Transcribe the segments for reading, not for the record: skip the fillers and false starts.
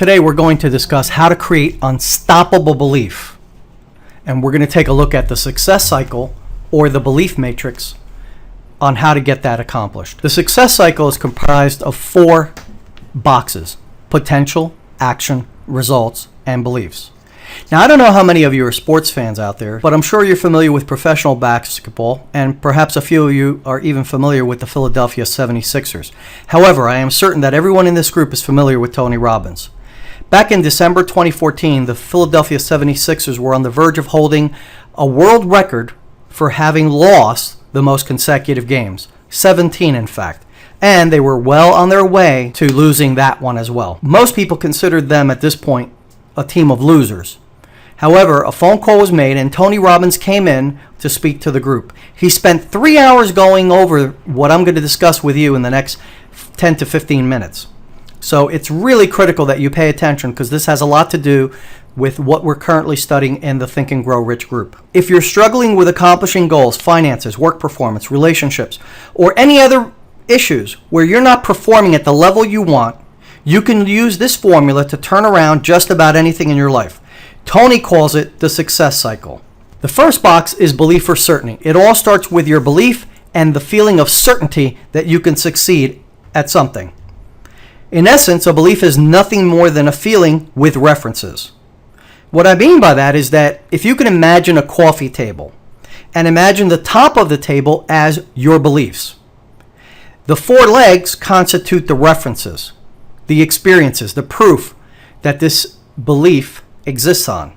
Today we're going to discuss how to create unstoppable belief. And we're going to take a look at the success cycle or the belief matrix on how to get that accomplished. The success cycle is comprised of 4 boxes: potential, action, results, and beliefs. Now, I don't know how many of you are sports fans out there, but I'm sure you're familiar with professional basketball, and perhaps a few of you are even familiar with the Philadelphia 76ers. However, I am certain that everyone in this group is familiar with Tony Robbins. Back in December 2014, the Philadelphia 76ers were on the verge of holding a world record for having lost the most consecutive games, 17 in fact, and they were well on their way to losing that one as well. Most people considered them at this point a team of losers. However, a phone call was made and Tony Robbins came in to speak to the group. He spent 3 hours going over what I'm going to discuss with you in the next 10 to 15 minutes. So it's really critical that you pay attention, because this has a lot to do with what we're currently studying in the Think and Grow Rich group. If you're struggling with accomplishing goals, finances, work performance, relationships, or any other issues where you're not performing at the level you want, you can use this formula to turn around just about anything in your life. Tony calls it the success cycle. The first box is belief or certainty. It all starts with your belief and the feeling of certainty that you can succeed at something. In essence, a belief is nothing more than a feeling with references. What I mean by that is that if you can imagine a coffee table and imagine the top of the table as your beliefs, the 4 legs constitute the references, the experiences, the proof that this belief exists on.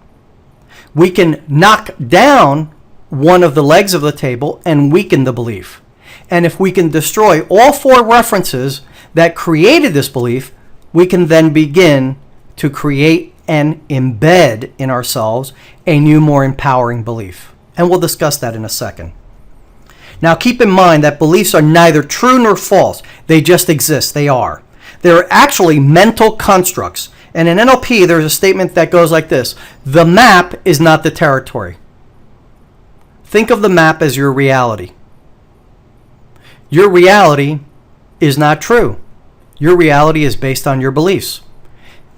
We can knock down one of the legs of the table and weaken the belief. And if we can destroy all 4 references that created this belief, we can then begin to create and embed in ourselves a new, more empowering belief. And we'll discuss that in a second. Now, keep in mind that beliefs are neither true nor false. They just exist. They are. They're actually mental constructs. And in NLP, there's a statement that goes like this: the map is not the territory. Think of the map as your reality. Your reality is not true. Your reality is based on your beliefs.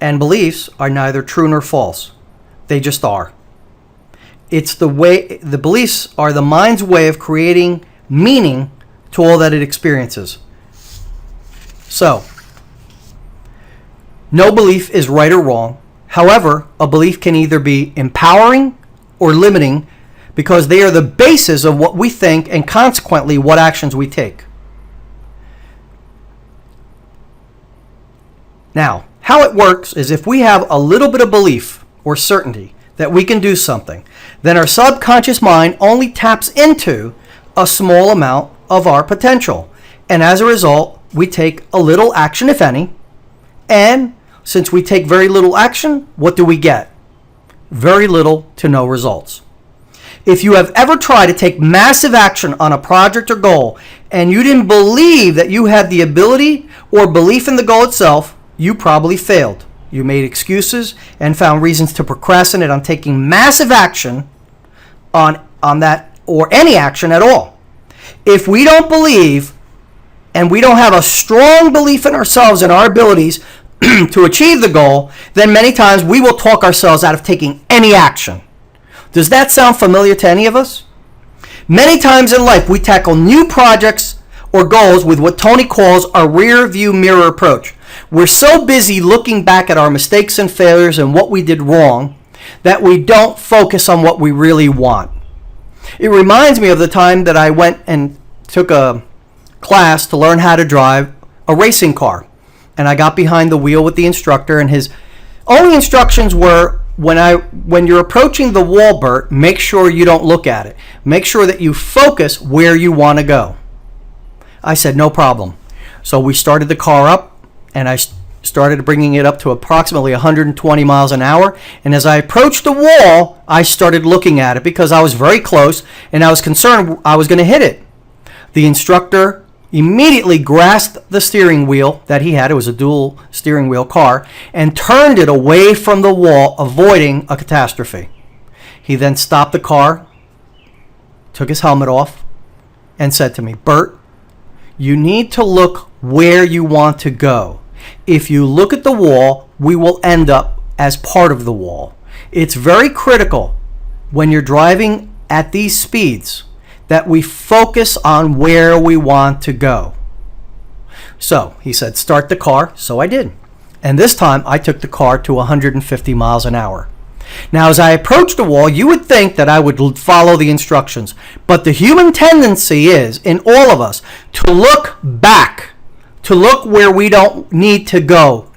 And beliefs are neither true nor false. They just are. It's the beliefs are the mind's way of creating meaning to all that it experiences. So, no belief is right or wrong. However, a belief can either be empowering or limiting, because they are the basis of what we think and consequently what actions we take. Now, how it works is if we have a little bit of belief or certainty that we can do something, then our subconscious mind only taps into a small amount of our potential. And as a result, we take a little action, if any. And since we take very little action, what do we get? Very little to no results. If you have ever tried to take massive action on a project or goal and you didn't believe that you had the ability or belief in the goal itself, you probably failed. You made excuses and found reasons to procrastinate on taking massive action on that, or any action at all. If we don't believe and we don't have a strong belief in ourselves and our abilities to achieve the goal, then many times we will talk ourselves out of taking any action. Does that sound familiar to any of us? Many times in life we tackle new projects or goals with what Tony calls a rear view mirror approach. We're so busy looking back at our mistakes and failures and what we did wrong that we don't focus on what we really want. It reminds me of the time that I went and took a class to learn how to drive a racing car. And I got behind the wheel with the instructor, and his only instructions were, when you're approaching the wall, Bert, make sure you don't look at it. Make sure that you focus where you want to go. I said, no problem. So we started the car up, and I started bringing it up to approximately 120 miles an hour. And as I approached the wall, I started looking at it because I was very close and I was concerned I was going to hit it. The instructor immediately grasped the steering wheel that he had. It was a dual steering wheel car, and turned it away from the wall, avoiding a catastrophe. He then stopped the car, took his helmet off, and said to me, Bert, you need to look where you want to go. If you look at the wall, we will end up as part of the wall. It's very critical when you're driving at these speeds that we focus on where we want to go. So he said, start the car. So I did. And this time I took the car to 150 miles an hour. Now, as I approached the wall, you would think that I would follow the instructions. But the human tendency is, in all of us, to look back, to look where we don't need to go,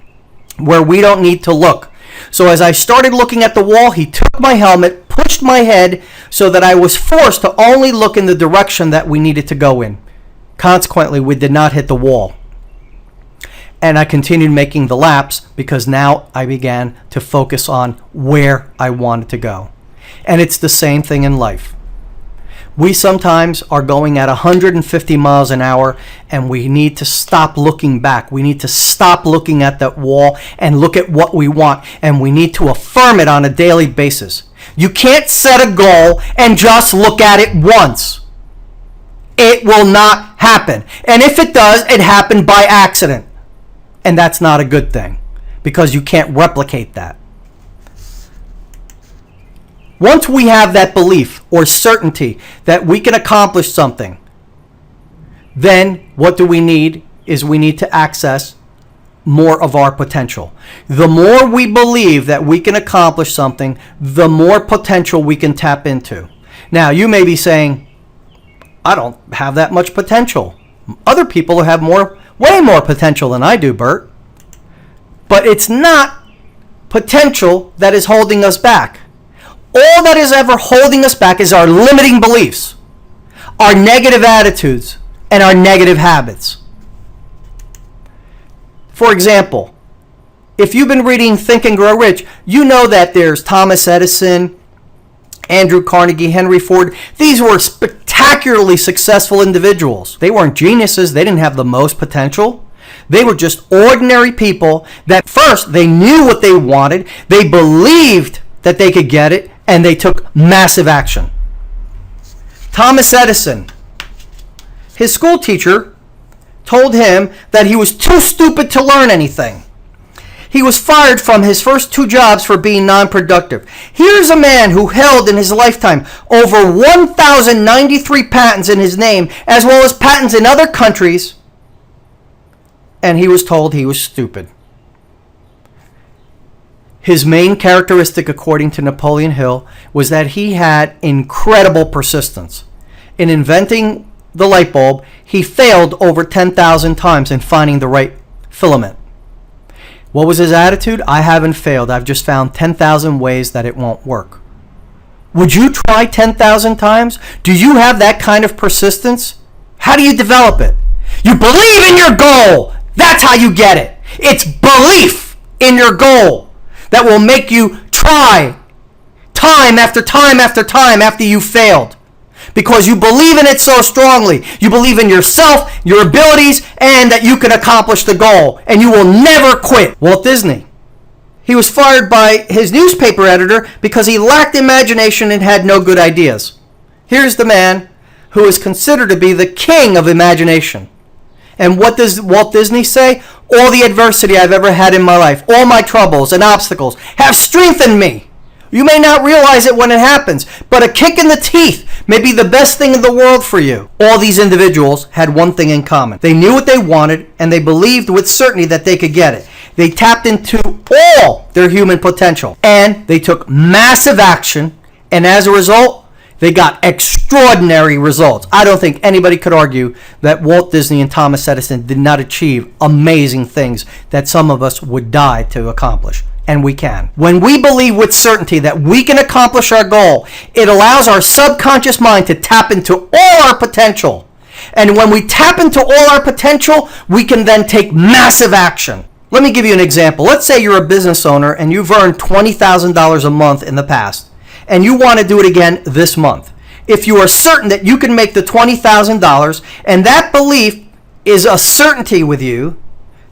where we don't need to look. So as I started looking at the wall, he took my helmet, pushed my head so that I was forced to only look in the direction that we needed to go in. Consequently, we did not hit the wall. And I continued making the laps because now I began to focus on where I wanted to go. And it's the same thing in life. We sometimes are going at 150 miles an hour and we need to stop looking back. We need to stop looking at that wall and look at what we want. And we need to affirm it on a daily basis. You can't set a goal and just look at it once. It will not happen. And if it does, it happened by accident. And that's not a good thing because you can't replicate that. Once we have that belief or certainty that we can accomplish something, then what do we need is we need to access more of our potential. The more we believe that we can accomplish something, the more potential we can tap into. Now, you may be saying, I don't have that much potential. Other people have way more potential than I do, Bert. But it's not potential that is holding us back. All that is ever holding us back is our limiting beliefs, our negative attitudes, and our negative habits. For example, if you've been reading Think and Grow Rich, you know that there's Thomas Edison, Andrew Carnegie, Henry Ford. These were spectacularly successful individuals. They weren't geniuses. They didn't have the most potential. They were just ordinary people that first they knew what they wanted. They believed that they could get it, and they took massive action. Thomas Edison, his school teacher told him that he was too stupid to learn anything. He was fired from his first 2 jobs for being non-productive. Here's a man who held in his lifetime over 1,093 patents in his name, as well as patents in other countries, and he was told he was stupid. His main characteristic, according to Napoleon Hill, was that he had incredible persistence. In inventing the light bulb, he failed over 10,000 times in finding the right filament. What was his attitude? I haven't failed. I've just found 10,000 ways that it won't work. Would you try 10,000 times? Do you have that kind of persistence? How do you develop it? You believe in your goal. That's how you get it. It's belief in your goal that will make you try time after time after time after you failed. Because you believe in it so strongly. You believe in yourself, your abilities, and that you can accomplish the goal. And you will never quit. Walt Disney. He was fired by his newspaper editor because he lacked imagination and had no good ideas. Here's the man who is considered to be the king of imagination. And what does Walt Disney say? All the adversity I've ever had in my life, all my troubles and obstacles have strengthened me. You may not realize it when it happens, but a kick in the teeth may be the best thing in the world for you. All these individuals had one thing in common. They knew what they wanted, and they believed with certainty that they could get it. They tapped into all their human potential, and they took massive action, and as a result, they got extraordinary results. I don't think anybody could argue that Walt Disney and Thomas Edison did not achieve amazing things that some of us would die to accomplish. And we can. When we believe with certainty that we can accomplish our goal, it allows our subconscious mind to tap into all our potential. And when we tap into all our potential, we can then take massive action. Let me give you an example. Let's say you're a business owner and you've earned $20,000 a month in the past, and you want to do it again this month. If you are certain that you can make the $20,000, and that belief is a certainty with you,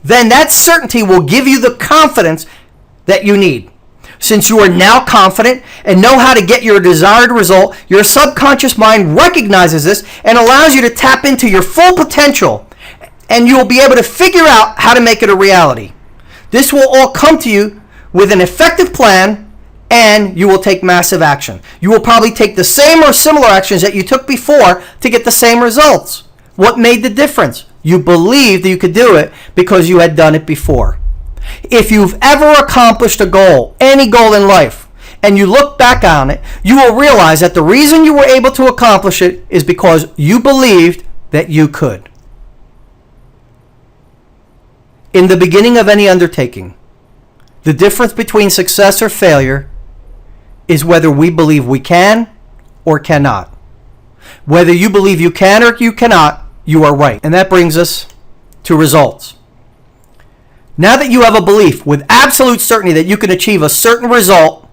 then that certainty will give you the confidence that you need. Since you are now confident and know how to get your desired result, your subconscious mind recognizes this and allows you to tap into your full potential. and you will be able to figure out how to make it a reality. This will all come to you with an effective plan, and you will take massive action. You will probably take the same or similar actions that you took before to get the same results. What made the difference? You believed that you could do it because you had done it before. If you've ever accomplished a goal, any goal in life, and you look back on it, you will realize that the reason you were able to accomplish it is because you believed that you could. In the beginning of any undertaking, the difference between success or failure is whether we believe we can or cannot. Whether you believe you can or you cannot, you are right. And that brings us to results. Now that you have a belief with absolute certainty that you can achieve a certain result,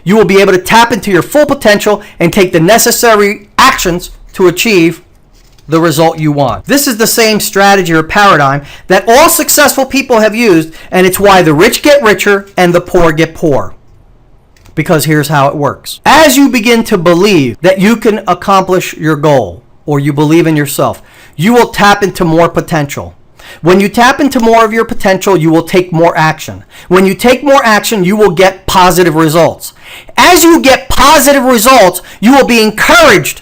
you will be able to tap into your full potential and take the necessary actions to achieve the result you want. This is the same strategy or paradigm that all successful people have used, and it's why the rich get richer and the poor get poor. Because here's how it works. As you begin to believe that you can accomplish your goal, or you believe in yourself, you will tap into more potential. When you tap into more of your potential, you will take more action. When you take more action, you will get positive results. As you get positive results, you will be encouraged.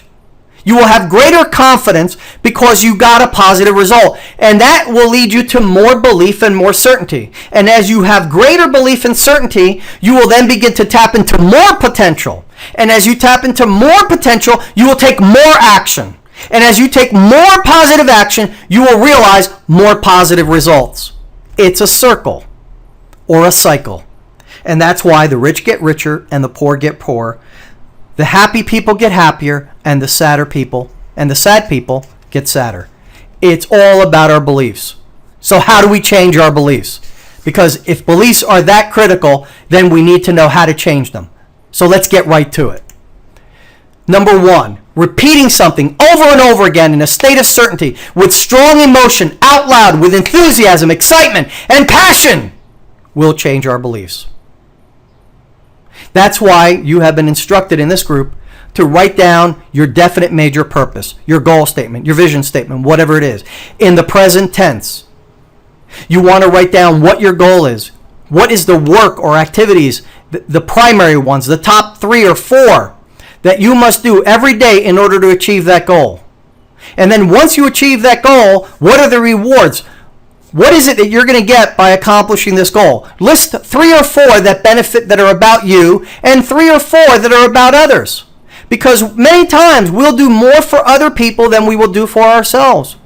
You will have greater confidence because you got a positive result. And that will lead you to more belief and more certainty. And as you have greater belief and certainty, you will then begin to tap into more potential. And as you tap into more potential, you will take more action. And as you take more positive action, you will realize more positive results. It's a circle or a cycle. And that's why the rich get richer and the poor get poorer. The happy people get happier, and the sadder people and the sad people get sadder. It's all about our beliefs. So how do we change our beliefs? Because if beliefs are that critical, then we need to know how to change them. So let's get right to it. Number one, repeating something over and over again in a state of certainty with strong emotion, out loud, with enthusiasm, excitement, and passion will change our beliefs. That's why you have been instructed in this group to write down your definite major purpose, your goal statement, your vision statement, whatever it is, in the present tense. You want to write down what your goal is. What is the work or activities, the primary ones, the top 3 or 4 that you must do every day in order to achieve that goal. And then once you achieve that goal, what are the rewards? What is it that you're going to get by accomplishing this goal? List 3 or 4 that benefit, that are about you, and 3 or 4 that are about others. Because many times we'll do more for other people than we will do for ourselves.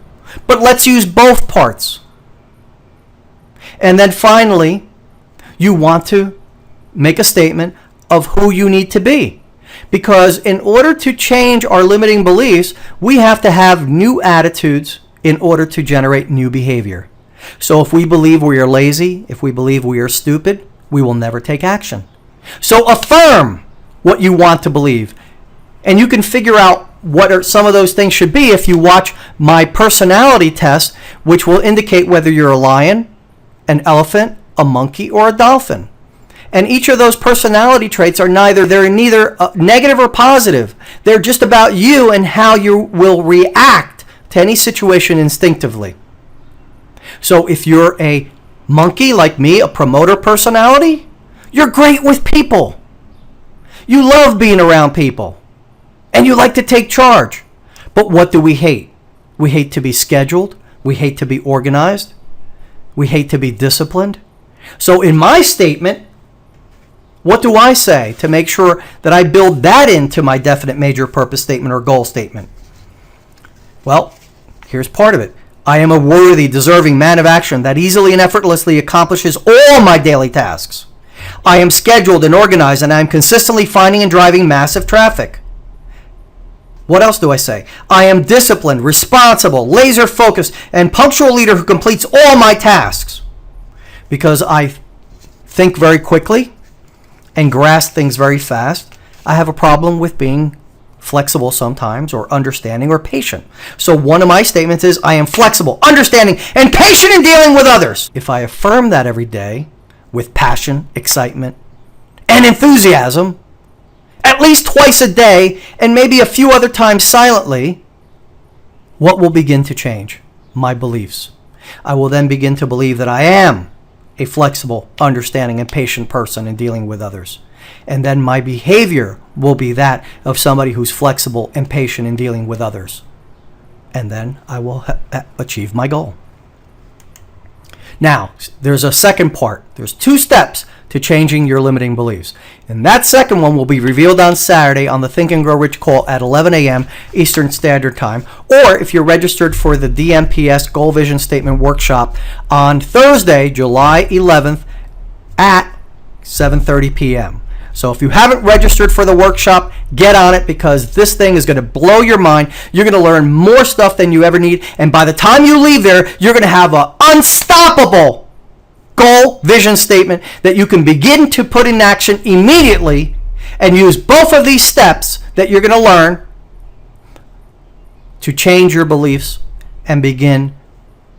But let's use both parts. And then finally, you want to make a statement of who you need to be. Because in order to change our limiting beliefs, we have to have new attitudes in order to generate new behavior. So if we believe we are lazy, if we believe we are stupid, we will never take action. So affirm what you want to believe. And you can figure out what are some of those things should be if you watch my personality test, which will indicate whether you're a lion, an elephant, a monkey, or a dolphin. And each of those personality traits are neither negative or positive. They're just about you and how you will react to any situation instinctively. So if you're a monkey like me, a promoter personality, you're great with people. You love being around people. And you like to take charge. But what do we hate? We hate to be scheduled. We hate to be organized. We hate to be disciplined. So in my statement, what do I say to make sure that I build that into my definite major purpose statement or goal statement? Well, here's part of it. I am a worthy, deserving man of action that easily and effortlessly accomplishes all my daily tasks. I am scheduled and organized, and I am consistently finding and driving massive traffic. What else do I say? I am disciplined, responsible, laser-focused, and punctual leader who completes all my tasks. Because I think very quickly and grasp things very fast, I have a problem with being flexible sometimes, or understanding, or patient. So one of my statements is, I am flexible, understanding, and patient in dealing with others. If I affirm that every day with passion, excitement, and enthusiasm, at least twice a day, and maybe a few other times silently, what will begin to change? My beliefs. I will then begin to believe that I am a flexible, understanding, and patient person in dealing with others. And then my behavior will be that of somebody who's flexible and patient in dealing with others. And then I will achieve my goal. Now, there's a second part. There's 2 steps to changing your limiting beliefs. And that second one will be revealed on Saturday on the Think and Grow Rich call at 11 a.m. Eastern Standard Time. Or if you're registered for the DMPS Goal Vision Statement Workshop on Thursday, July 11th at 7:30 p.m. So if you haven't registered for the workshop, get on it, because this thing is going to blow your mind. You're going to learn more stuff than you ever need. And by the time you leave there, you're going to have an unstoppable goal vision statement that you can begin to put in action immediately and use both of these steps that you're going to learn to change your beliefs and begin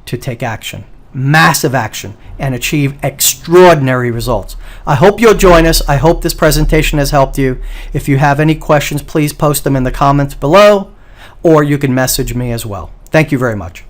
to take action. Massive action, and achieve extraordinary results. I hope you'll join us. I hope this presentation has helped you. If you have any questions, please post them in the comments below, or you can message me as well. Thank you very much.